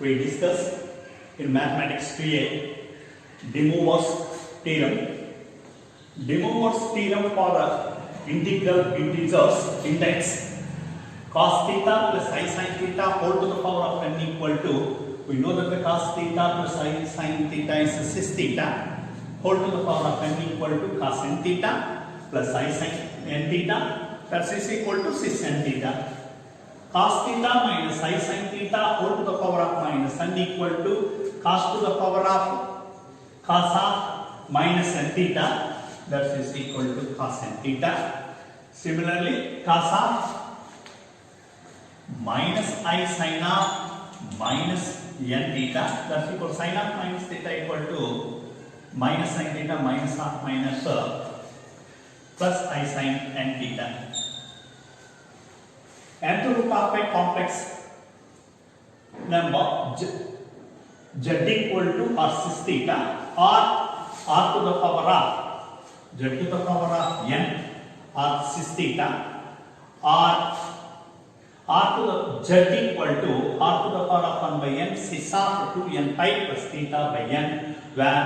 we discussed in mathematics 2a De Moivre's theorem. De Moivre's theorem for integral integers index cos theta plus I sin theta whole to the power of n equal to, we know that the cos theta plus I sin theta is cis theta whole to the power of n equal to cos n theta plus I sin n theta, that is equal to cis n theta. Cos theta minus I sin theta whole to the power of minus n equal to cos to the power of cos of minus n theta, that is equal to cos n theta. Similarly, cos of minus I sin of minus n theta, that is equal to sin of minus theta equal to minus sin theta minus of minus plus I sin n theta. Nth root of a complex number z equal to or cis theta or r to the power of z to the power of n or cis theta or r to the z equal to r to the power of 1 by n cis of 2n pi plus theta by n, where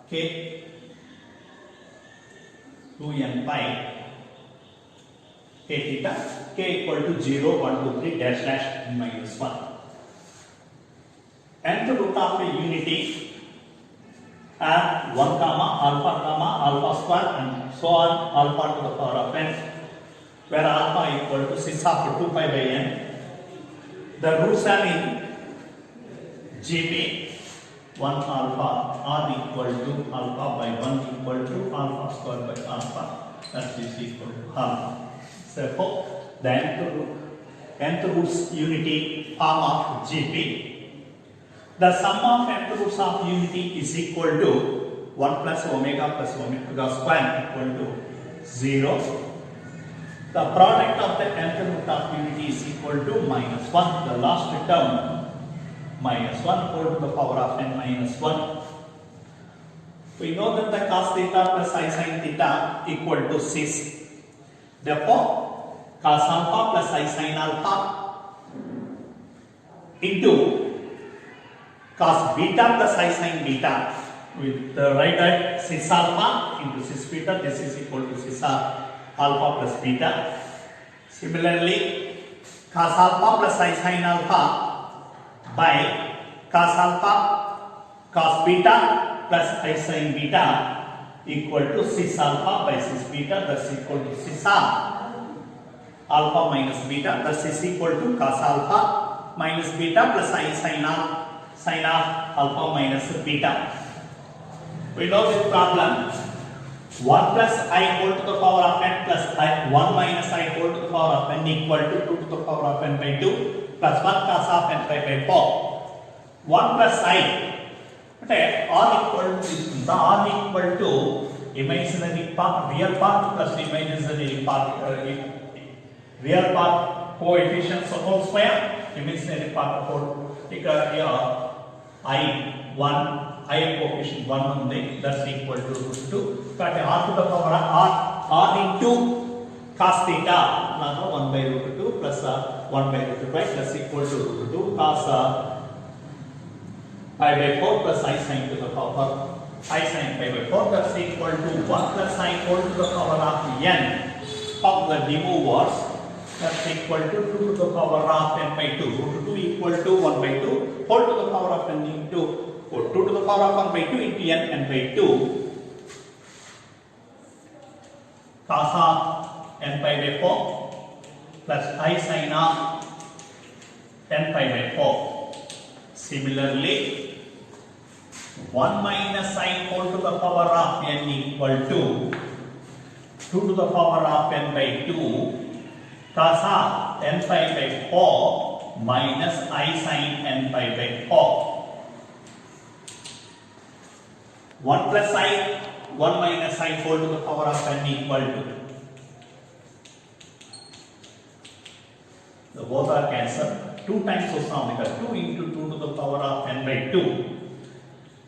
k 2n pi k theta k equal to 0 1 2 3 dash dash n minus 1. Nth root of a unity are 1 comma alpha square and so on alpha to the power of n, where alpha equal to cis of 2 pi by n. The roots are in GB 1 alpha r equal to alpha by 1 equal to alpha square by alpha, that is equal to alpha. Therefore, the nth roots unity form of GP. The sum of nth roots of unity is equal to 1 plus omega square equal to 0. The product of the nth root of unity is equal to minus 1. The last term minus 1 whole to the power of n minus 1. We know that the cos theta plus I sin theta equal to cis. Therefore, cos alpha plus I sin alpha into cos beta plus I sin beta, with the right at cis alpha into cis beta, this is equal to cis alpha plus beta. Similarly, cos alpha plus I sin alpha by cos alpha cos beta plus I sin beta equal to cis alpha by cis beta, thus equal to cis alpha minus beta, thus is equal to cos alpha minus beta plus I sin of alpha minus beta. We know this problem 1 plus I whole to the power of n plus 1 minus I whole to the power of n equal to 2 to the power of n by 2 plus 1 cos of n pi by 4. 1 plus I, okay, r equal to r equal to imaginary part, real part plus imaginary part, real part coefficients of whole square, imaginary part of whole, take I 1, I coefficient 1 only, that's equal to root 2. But r to the power r into cos theta, 1 by root 2 plus 1 by root 2 plus equal to root 2 cos pi by 4 plus I sin to the power I sin pi by 4, that's equal to 1 plus I whole to the power of n of the De Moivre's, that's equal to 2 to the power of n by 2. Root 2 equal to 1 by 2 whole to the power of n into 2 to the power of 1 by 2 into n by 2 cos of n pi by 4 plus I sin of n pi by 4. Similarly, 1 minus sin whole to the power of n equal to 2 to the power of n by 2 cos of n pi by 4 minus I sin n pi by 4. 1 plus I, 1 minus I whole to the power of n equal to, the both are cancelled. 2 times was now because 2 into 2 to the power of n by 2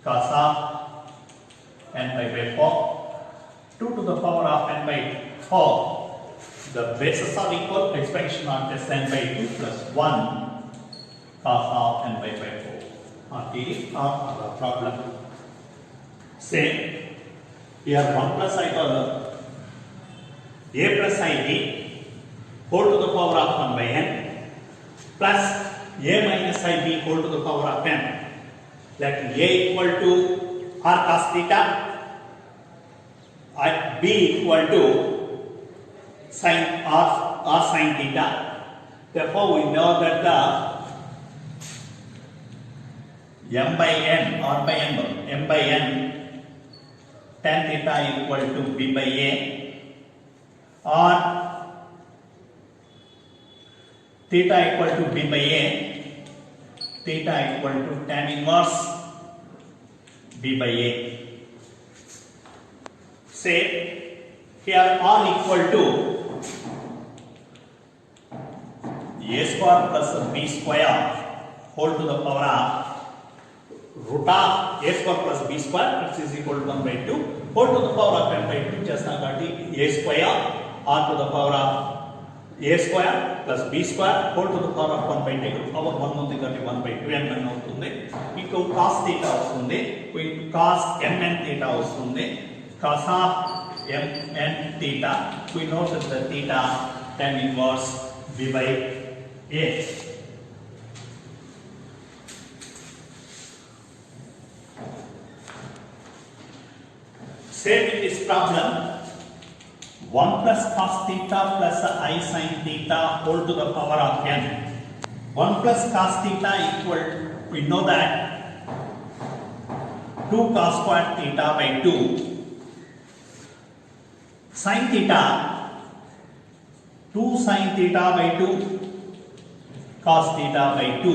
cos of n pi by 4, 2 to the power of n by 4 the bases are equal, expansion are less than by 2 plus 1 cos of n by 4 are the problem. Same here, 1 plus I a plus ib whole to the power of 1 by n plus a minus ib whole to the power of n. Let a equal to r cos theta, b equal to sin r sin theta. Therefore, we know that the m by n, r by n, m by n, tan theta equal to b by a, or theta equal to b by a, theta equal to tan inverse b by a. Say here r equal to a square plus b square whole to the power of root of a square plus b square, which is equal to 1 by 2 whole to the power of n by 2 చేస్తాం కాబట్టి a square r to the power of a square plus b square whole to the power of 1 by 2 power 1 ఉంది కాబట్టి 1 by 2 n అవుతుంది. ఇంకో cos theta వస్తుంది, cos mn theta వస్తుంది, cos of mn theta, we know that the theta tan inverse b by a. Same in this problem, 1 plus cos theta plus I sin theta whole to the power of n. 1 plus cos theta equal, we know that 2 cos squared theta by 2. Sin theta, 2 sin theta by 2 cos theta by 2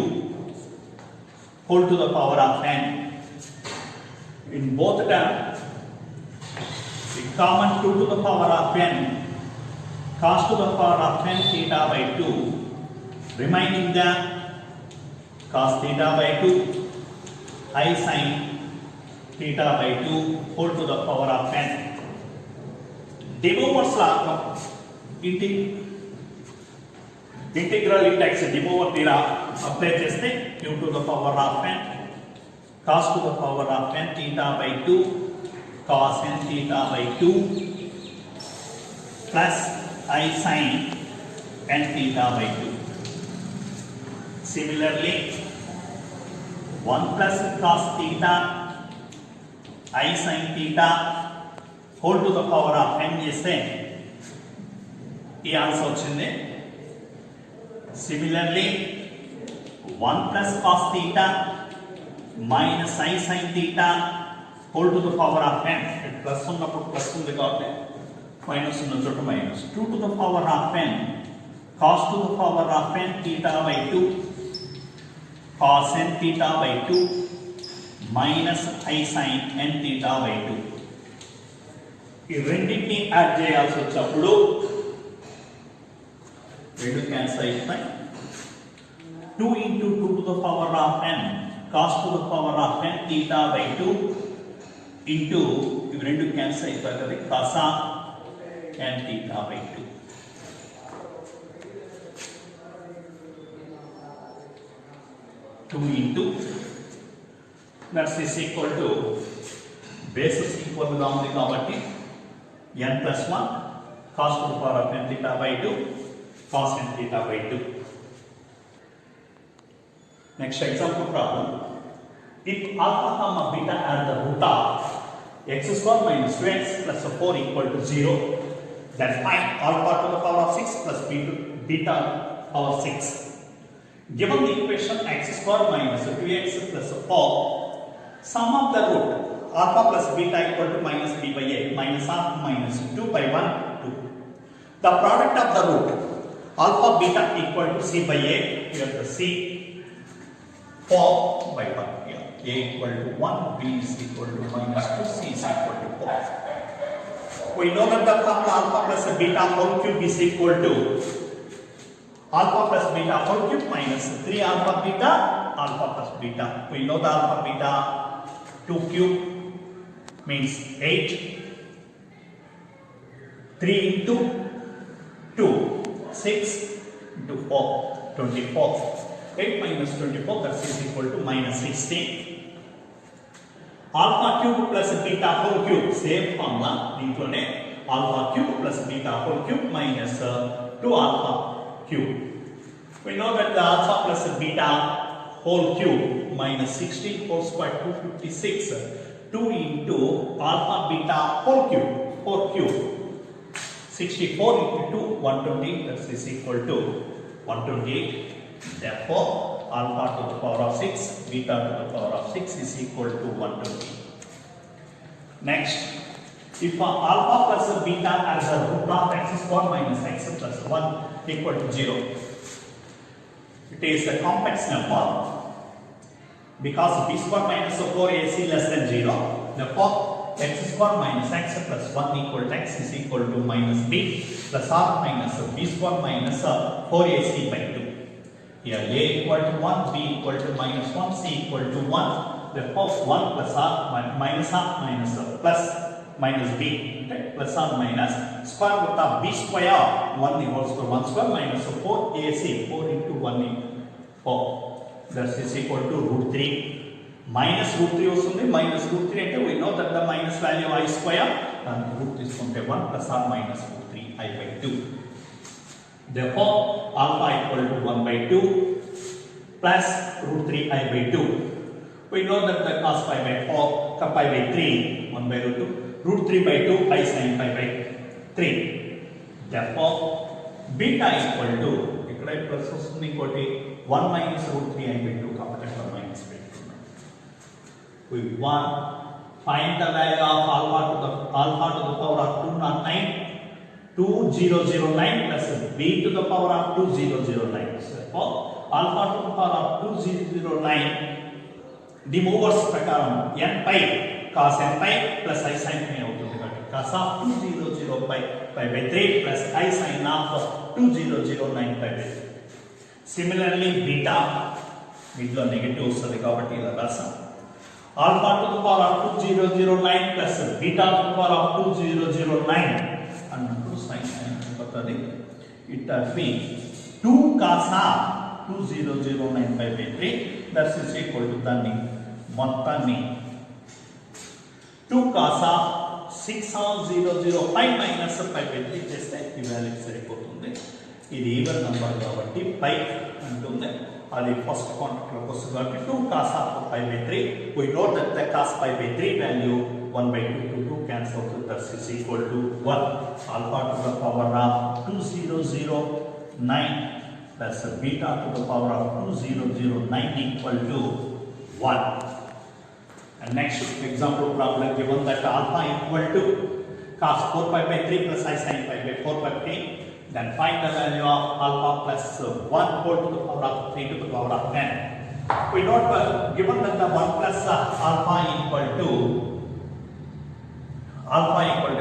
whole to the power of n. In both terms, common 2 to the power of n cos to the power of n theta by 2, remaining the cos theta by 2 I sin theta by 2 whole to the power of n. De Moivre's law, integral index De Moivre theorem apply చేస్తే q to the power of n cos to the power of n theta by 2 cos n theta by 2 plus I sin n theta by 2. Similarly, 1 plus cos theta I sin theta whole to the power of n చేస్తే ఈ answer వచ్చింది. Similarly, 1 plus cos theta minus I sin theta whole to the power of n, plus ఉన్నప్పుడు plus ఉంది కాబట్టి minus ఉన్న చోట minus, 2 to the power of n cos to the power of n theta by 2 cos n theta by 2 minus I sin n theta by 2. ఈ రెండింటిని add చేయాల్సి వచ్చినప్పుడు రెండు క్యాన్సిల్ అయిపోతాయి. 2 into 2 to the power of n cos to the power of n theta by 2 into ఇవి రెండు cancel అయిపోతాయి కదా, cos of n theta by 2. That is equal to basis equal గా ఉంది కాబట్టి n plus 1 cos to the power of n theta by 2 cos n theta by 2. Next example problem. If alpha comma beta are the root of x square minus 2x plus 4 equal to 0, then find alpha to the power of 6 plus beta power 6. Given the equation x square minus 2x plus 4, sum of the root alpha plus beta equal to minus b by a minus half minus 2 by 1 2. The product of the root alpha beta equal to c by a, here the c 4 by 1, here a equal to 1, b is equal to minus 2, c is equal to 4. We know that the formula alpha plus beta whole cube is equal to alpha plus beta whole cube minus 3 alpha beta alpha plus beta. We know the alpha beta 2 cube means 8, 3 into 2, 6 into 4, 24. 8 minus 24, that is equal to minus 16. Alpha cube plus beta whole cube, same formula. దీంట్లోనే alpha cube plus beta whole cube minus 2 alpha cube. We know that the alpha plus beta whole cube minus 16 whole square 256. 2 into alpha beta whole cube, 4 cube. 64 into 2, 120, that is equal to 128. Therefore, alpha to the power of 6, beta to the power of 6 is equal to 120. Next, if alpha plus beta has a root of x square minus x plus 1 equal to 0, it is a complex number because b square minus 4ac less than 0. Therefore, x square minus x plus 1 equal to x is equal to minus b plus r minus b square minus 4ac by 2. Here a equal to 1, b equal to minus 1, c equal to 1. Therefore, 1 plus r minus plus minus b, okay? Plus or minus square root of b square 1 equals to 1 square minus 4ac, 4 into 1 into 4. That is equal to root 3. Minus root 3 వస్తుంది. Minus root 3 అంటే we know that the minus value I square, and root తీసుకుంటే 1 plus or minus root 3 I by 2. Therefore, alpha equal to 1 by 2 plus root 3 I by 2. We know that the cos pi by 4, pi by 3, 1 by root 2, root 3 by 2, I sin pi by 3. Therefore, beta equal to, ఇక్కడ plus వస్తుంది ఇంకోటి 1 minus root 3 I by 2 కాబట్టి ఇక్కడ minus పెట్టుకున్నాం. We want find the value of alpha to the power of 209. 2009 plus b to the power of 2009. Therefore, alpha to the power of 2009, the movers ప్రకారం n pi cos n pi plus I sin pi అవుతుంది కాబట్టి cos of 200 pi by 3 plus I sin of 2009 pi by 3. Similarly, beta వీటిలో negative వస్తుంది కాబట్టి ఇలా రాసాం. Alpha to the power of 2009 plus beta to the power of 2009 అన్నప్పుడు sign అయిపోతుంది. It be 2 cos 2009 by 3, that is equal to దాన్ని మొత్తాన్ని 2 cos 6005 minus 5 by 3 చేస్తే ఈ వాల్యూ సరిపోతుంది. ఇది ఈవెన్ నంబర్ కాబట్టి 5 ఉంటుంది. అది ఫస్ట్ కాంటాక్ట్లోకి వస్తుంది కాబట్టి 2 cos 5 by 3. We know that the cos 5 by 3 value 1 by 2 to 2 cancel out, that is equal to 1. Alpha to the power of 2009 plus beta to the power of 2009 equal to 1. And next example problem, given that alpha equal to cos 4 pi by 3 plus I sin pi by 4 by 3, then find the value of alpha plus 1 whole to the power of 3 to the power of 10. We note given that the 1 plus alpha equal to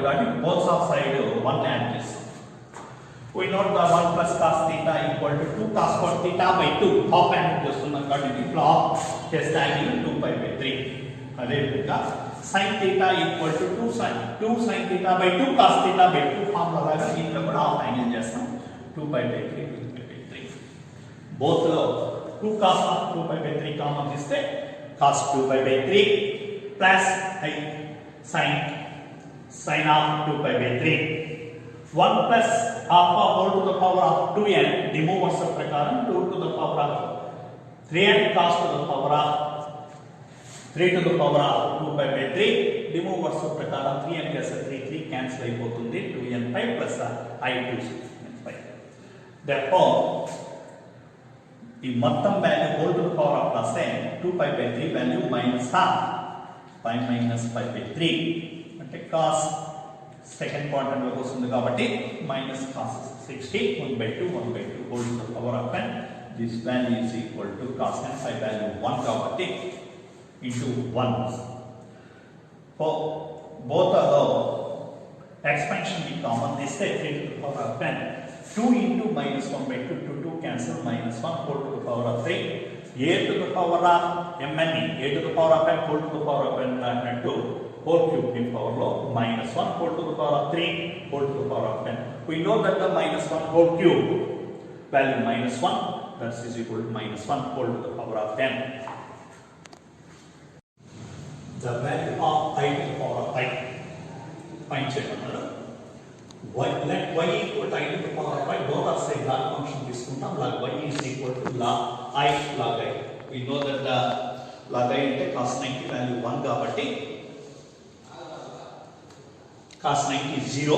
కాబట్టి both of side 1 add చేస్తాం. We note the 1 plus cos theta equal to 2 cos square theta by 2 half add చేస్తున్నాం కాబట్టి దీంట్లో చేస్తే angle 2 pi by 3. అదే విధంగా sin theta equal to 2 sin theta by 2 cos theta by 2 formula లాగా దీంట్లో కూడా హాఫ్ యాంగిల్ చేస్తాం 2 pi by 3 2 pi by 3. Both లో 2 cos of 2 pi by 3 common తీస్తే cos 2 pi by 3 plus sin of 2 pi by 3. 1 plus alpha whole to the power of 2n, the movers ప్రకారం 2 to the power of 3n cos to the power of 3 to the power of 2 pi by 3. The movers ప్రకారం 3n plus 3 cancel అయిపోతుంది. 2n pi plus I2 pi. Therefore, ఈ మొత్తం value whole to the power of plus 2 pi by 3 value minus half 5 minus pi by 3. అంటే cos second quadrant లోకి వస్తుంది కాబట్టి minus cos 60 1 by 2 whole to the power of n. This value is equal to cos n phi value 1 కాబట్టి into 1. For both of the expansion be common, this is 3 to the power of n. 2 into minus 1 by 2 to 2 cancel minus 1 whole to the power of 3. A to the power of mn, a to the power of n whole to the power of n and 2 whole cube in power law minus 1 whole to the power of 3 whole to the power of 10. We know that the minus 1 whole cube value minus 1, that is equal to minus 1 whole to the power of 10. The value of I to the power of I. Find చేయమన్నారు. Let y equal to I to the power of I. Both are same log function తీసుకుంటాం. Log y is equal to log I log I. We know that the log I అంటే cos 90 value 1 కాబట్టి cos 90 is 0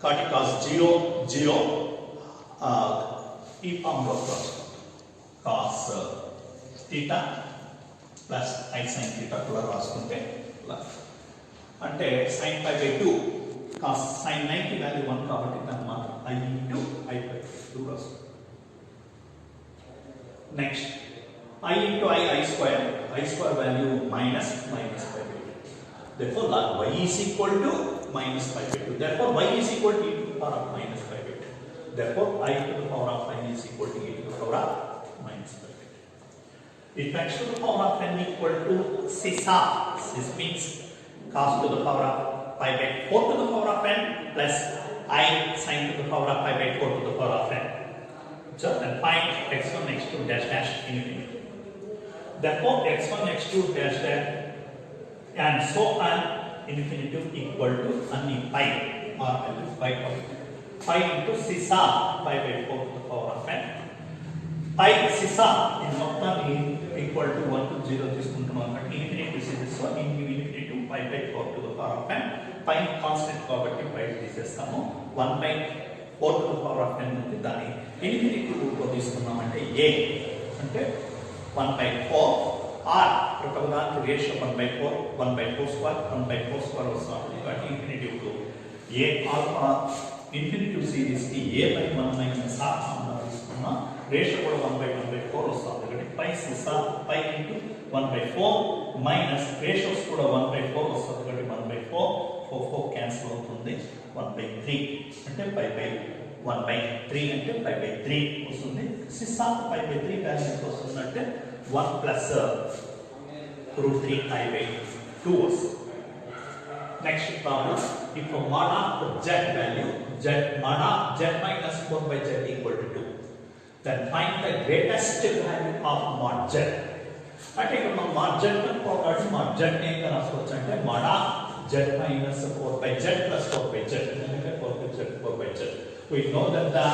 కాబట్టి cos 0 0 ఈ form లో cos theta plus I sin theta కూడా రాసుకుంటే అంటే sin pi by 2 cos sin 90 value 1 కాబట్టి దాన్ని మాత్రం I into I by 2 రాసుకుంటాం. Next I into I square value minus pi by 2. Therefore log y is equal to minus pi by 2. Therefore y is equal to e to the power of minus pi by 2. Therefore I to the power of n is equal to e to the power of minus pi by 2. If x to the power of n equal to cis half, this means cos to the power of pi by 4 to the power of n plus I sin to the power of pi by 4 to the power of n. So then find x1 x2 dash dash infinity. Therefore x1 x2 dash dash and so on infinitive equal to any pi or pi pi into cis half pi by 4 to the power of n. Pi cis half is not equal to 1 to 0 తీసుకుంటున్నాం కాబట్టి infinity is so infinity to pi by 4 to the power of n. Pi constant కాబట్టి pi తీసేస్తాము 1 by 4 to the power of n ఉంది దాన్ని infinity రూపంలో తీసుకున్నామంటే a అంటే 1 by 4 r ప్రతిదానికి ratio 1 by 4 1 by 4 square 1 by 4 square వస్తుంది కాబట్టి infinity to a alpha infinity series కి a by 1 minus r formula తీసుకున్నా రేషియో కూడా 1 by 4 వస్తుంది కాబట్టి pi cis pi into 1 by 4 minus ratios కూడా 1 by 4 వస్తుంది కాబట్టి 1 by 4 4 క్యాన్సిల్ అవుతుంది 1 by 3 అంటే pi by 1 by 3 అంటే pi by 3 వస్తుంది cis pi by 3 వాల్యూ ఎంత వస్తుందంటే 1 plus root 3 I by 2 వస్తుంది. Next problem, if mod of z value mod of z minus 4 by z equal to 2, then find the greatest value of mod z. అంటే ఇక్కడ మనం mod z కనుక్కోవాలి. mod z ఏం కనుక్కోవచ్చు అంటే mod of z minus 4 by z plus 4 by z అంటే 4 by z 4 by z. We know that the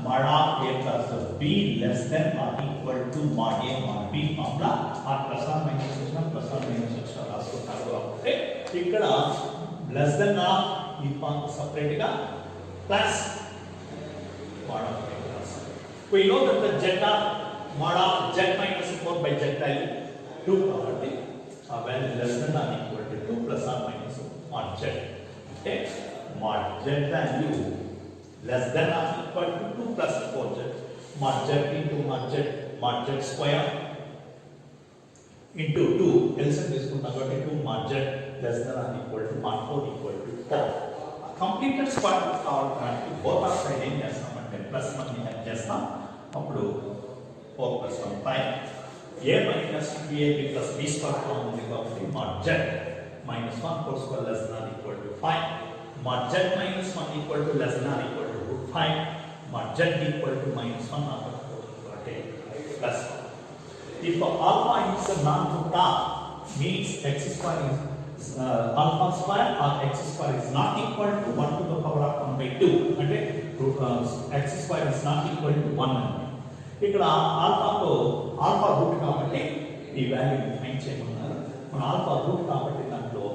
mod of a plus b less than or equal to mod a mod b formula or plus or minus extra రాసుకుంటారు కాబట్టి ఇక్కడ less than or ఈ form separate గా plus mod of a plus. We know that the z of mod of z minus 4 by z value 2 కాబట్టి ఆ value less than or equal to 2 plus or minus mod z అంటే mod z value less than or equal to 2 plus 4z mod z into mod z square into 2 LCM తీసుకుంటాం కాబట్టి 2 mod z less than or equal to mod 4 equal to 4. Completed square root కావాలంటే both are side ఏం చేస్తామంటే plus మనం add చేస్తాం అప్పుడు 4 plus 1 5 a minus 2ab plus b square form ఉంది కాబట్టి mod z minus 1 whole square less than or equal to 5 mod z minus 1 equal to less than or equal to root 5 mod z equal to minus 1 after plus 1. If alpha is a non-root of means x square is alpha square or x square is not equal to 1 to the power of 1 by 2 అంటే x square is not equal to 1 అని ఇక్కడ ఆల్ఫాతో alpha route కాబట్టి ఈ వాల్యూని find చేయమన్నారు. మన alpha route కాబట్టి దాంట్లో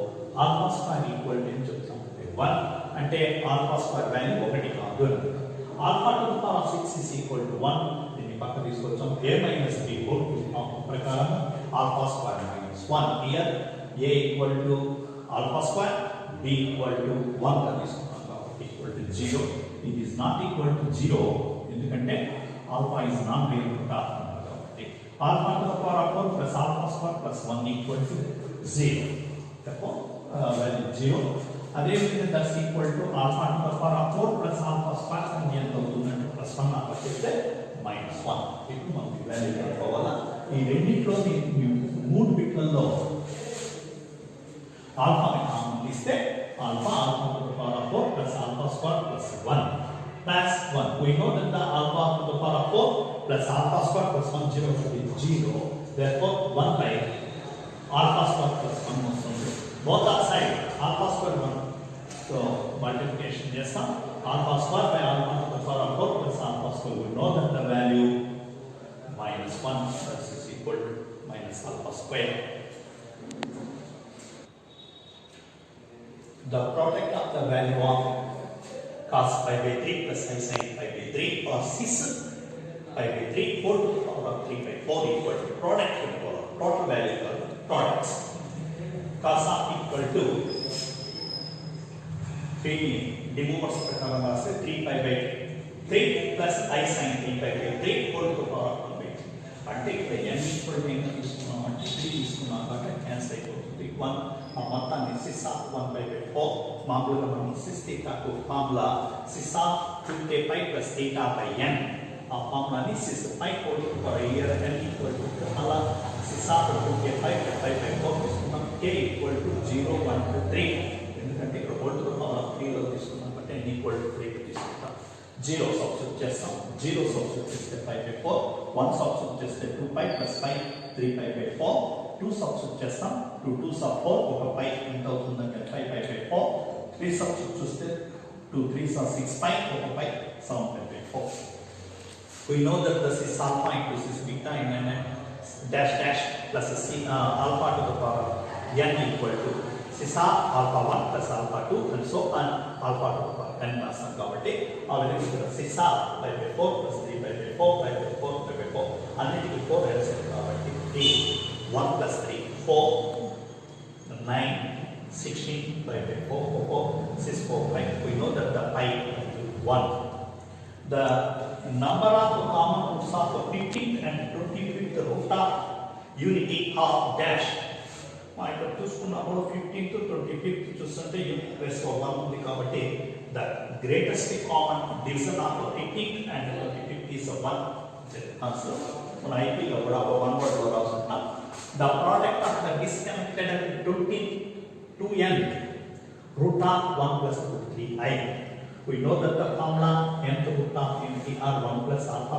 ఆల్ఫా స్క్వేర్ ఈక్వల్ టు ఏం చెప్తాం అంటే 1 అంటే ఆల్ఫా స్క్వేర్ వాల్యూ 1 కాదు అని. Alpha to the power 6 is equal to 1 దీన్ని పక్క తీసుకొచ్చాం. a minus b whole to the power ప్రకారం alpha square minus 1 here a equal to alpha square b equal to 1 గా తీసుకున్నాం కాబట్టి equal to 0. it is not equal to 0 ఎందుకంటే alpha is non-real root of కాబట్టి alpha to the power of 4 plus alpha square plus 1 equal to 0. therefore value 0. అదేవిధంగా that's equal to alpha to the power of 4 plus alpha square అని ఎంత అవుతుందంటే plus 1 అలా చేస్తే minus 1. ఇప్పుడు మనకి value కనుక్కోవాలా. ఈ రెండిట్లో మూడు బిట్లలో ఆల్ఫా తీస్తే alpha to the power of 4 plus alpha square plus 1 plus 1. We know that the alpha to the power of 4 plus alpha square plus 1 0 is 0. Therefore 1 by alpha square plus 1 వస్తుంది. Both are side alpha square 1. So multiplication చేస్తాం. Alpha square by alpha to the power of 4 plus alpha square. We know that the value minus 1 is equal to minus alpha square. The product of the value of cos pi by 3 plus I sin pi by 3 or 6 pi by 3 whole to the power of 3 by 4 equal to product to the power of total value equal to products. Cos of equal to 3 demovers ప్రకారం రాస్తే 3 pi by 3 plus I sin 3 pi by 3 whole to the power of 1 by 2. అంటే ఇక్కడ n equal to ఎంత తీసుకున్నాం అంటే 3 తీసుకున్నాం కాబట్టి cancel అయిపోతుంది. 1 ఆ మొత్తాన్ని సిస్ ఆఫ్ 1 బై 4 మామూలుగా మనం సిస్ థీటా కు formula cis of 2k pi plus theta by n ఆ ఫార్ములాని cis pi whole to power ఇయర్ n ఈక్వల్ టు అలా cis of 2k pi plus 5 by 4 తీసుకున్నాం k ఈక్వల్ టు 0 1 2 3 ఎందుకంటే ఇక్కడ హోల్ టు పవర్ ఆఫ్ 3 లో తీసుకున్నాం కాబట్టి n ఈక్వల్ టు 3 కి తీసుకుంటాం. 0 సబ్స్టిట్యూట్ చేస్తాం. 0 సబ్స్టిట్యూట్ చేస్తే 5 బై 4 1 సబ్స్టిట్యూట్ చేస్తే 2 pi plus 5 3 pi by 4 2 substitute చేస్తాం. 2 2s are 4 ఒక పై ఎంత అవుతుందంటే 5 పై బై 4 3 సబ్స్టిట్యూట్ చేస్తే 2 3s are 6 పై ఒక పై 7 పై by 4. We know that this is alpha into this beta in n dash dash plus alpha to the power n equal to cis alpha 1 plus alpha 2 and so on alpha to the power n రాస్తాం కాబట్టి ఆ విధంగా ఇక్కడ cis 5 by 4 plus 3 by 4 5 by 4 5 by 4 అన్నిటికీ 4 LCM కాబట్టి 3 1 plus 3 4 9 16 by 4 4 6 4 5. We know that the pi is 1. The number of common roots of 15th and 25th root of unity of dash. మనం ఇక్కడ చూసుకున్నప్పుడు 15th 25th చూస్తుంటే unit plus 1 ఉంది కాబట్టి the greatest common division of 15th and 25th is 1. So మన IP లో కూడా 1 word లో రాసుకుంటాం. The product of the disconnected 22n root of 1 plus root 3i. We know that the formula nth root of unity are 1 plus alpha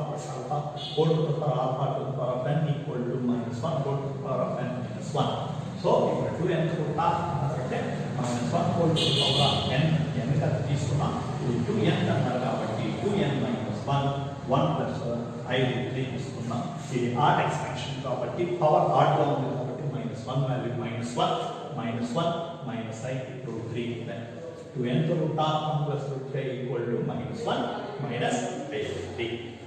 whole to the power alpha to the power of n equal to minus 1 whole to the power of n minus 1. So ఇక్కడ 2nth root of అంటే minus 1 whole to the power of n n కదా తీసుకున్నాం. 2n అన్నారు కాబట్టి 2n minus 1 1 plus I root 3 తీసుకున్నాం. ఇది add expansion కాబట్టి power add గా ఉంది కాబట్టి -1 value -1 minus I root 3 then 2n root of 1 plus root 3 equal to -1 minus I root 3.